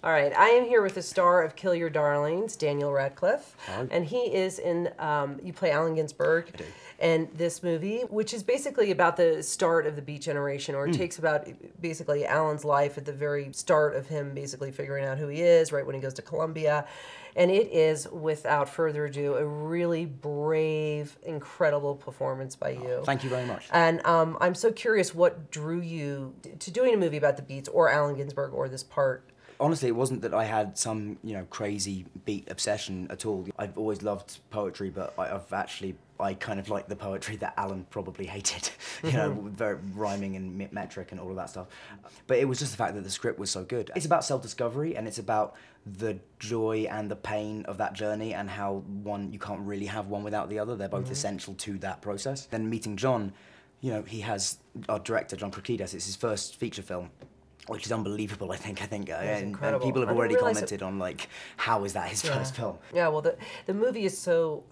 All right, I am here with the star of Kill Your Darlings, Daniel Radcliffe. Hello. And he is in, you play Allen Ginsberg. I do. And this movie, which is basically about the start of the Beat Generation, or it takes about basically Allen's life at the very start of him basically figuring out who he is, right when he goes to Columbia. And it is, without further ado, a really brave, incredible performance by you. Thank you very much. And I'm so curious what drew you to doing a movie about the Beats or Allen Ginsberg or this part. Honestly, it wasn't that I had some, crazy beat obsession at all. I've always loved poetry, but I kind of like the poetry that Alan probably hated. Very rhyming and metric and all of that stuff. But it was just the fact that the script was so good. It's about self-discovery, and it's about the joy and the pain of that journey, and how you can't really have one without the other. They're both essential to that process. Then meeting John, he has our director, John Krokidas. It's his first feature film, which is unbelievable, I think, and people have already commented on, like, how is that his first film? Yeah, well, the movie is so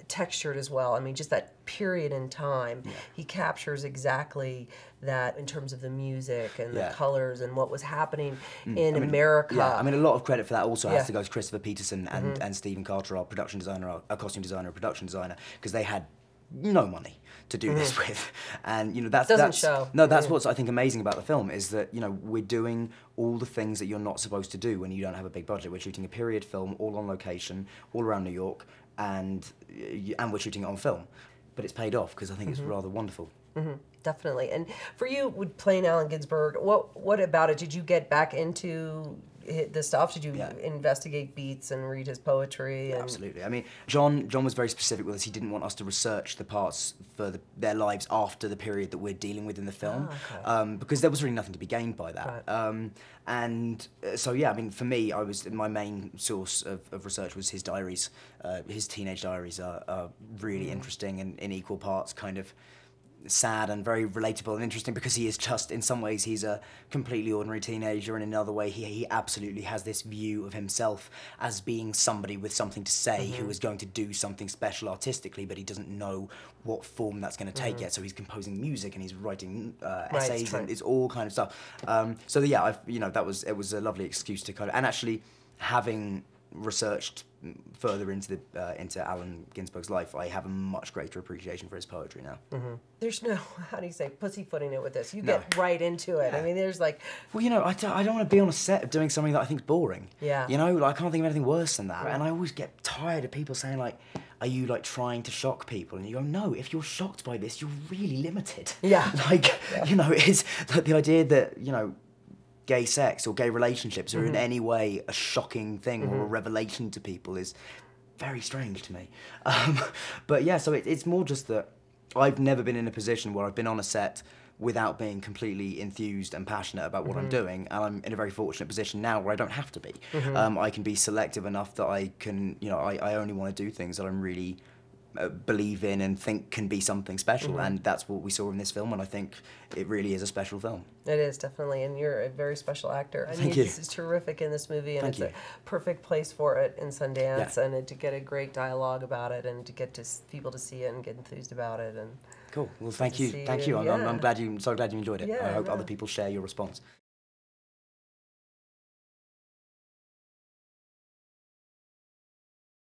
textured as well. I mean, just that period in time, he captures exactly that in terms of the music and the colors and what was happening in America. Yeah, I mean, a lot of credit for that also has to go to Christopher Peterson and Stephen Carter, our production designer, our costume designer, production designer, because they had no money to do this with, and that's what's I think amazing about the film, is that we're doing all the things that you're not supposed to do when you don't have a big budget. We're shooting a period film, all on location, all around New York, and we're shooting it on film, but it's paid off because I think it's rather wonderful. Definitely. And for you, with playing Allen Ginsberg, what about it? Did you get back into the stuff? Did you investigate beats and read his poetry? And... Absolutely. I mean, John was very specific with us. He didn't want us to research the parts for their lives after the period that we're dealing with in the film, because there was really nothing to be gained by that. Right. So yeah, I mean, for me, my main source of research was his diaries. His teenage diaries are really interesting, and in equal parts kind of sad and very relatable and interesting, because he is just, in some ways, he's a completely ordinary teenager, and in another way he absolutely has this view of himself as being somebody with something to say, who is going to do something special artistically, but he doesn't know what form that's going to take yet. So he's composing music and he's writing essays, and it's all kind of stuff. So yeah, it was a lovely excuse to kind of, and actually having researched further into Allen Ginsberg's life, I have a much greater appreciation for his poetry now. There's no, how do you say, pussyfooting it with this. You get right into it. I mean, there's like... Well, I don't want to be on a set of doing something that I think is boring. Yeah. I can't think of anything worse than that. And I always get tired of people saying, like, are you, like, trying to shock people? And you go, no, if you're shocked by this, you're really limited. Yeah. It's like the idea that, gay sex or gay relationships are in any way a shocking thing or a revelation to people is very strange to me. But yeah, so it's more just that I've never been in a position where I've been on a set without being completely enthused and passionate about what I'm doing, and I'm in a very fortunate position now where I don't have to be. I can be selective enough that I can, I only want to do things that I'm really believe in and think can be something special, and that's what we saw in this film, and I think it really is a special film. It is, definitely, and you're a very special actor. Thank you. This is terrific in this movie, and it's a perfect place for it in Sundance, and to get a great dialogue about it, and to get people to see it and get enthused about it. And cool. Well, thank you. I'm so glad you enjoyed it. I hope other people share your response.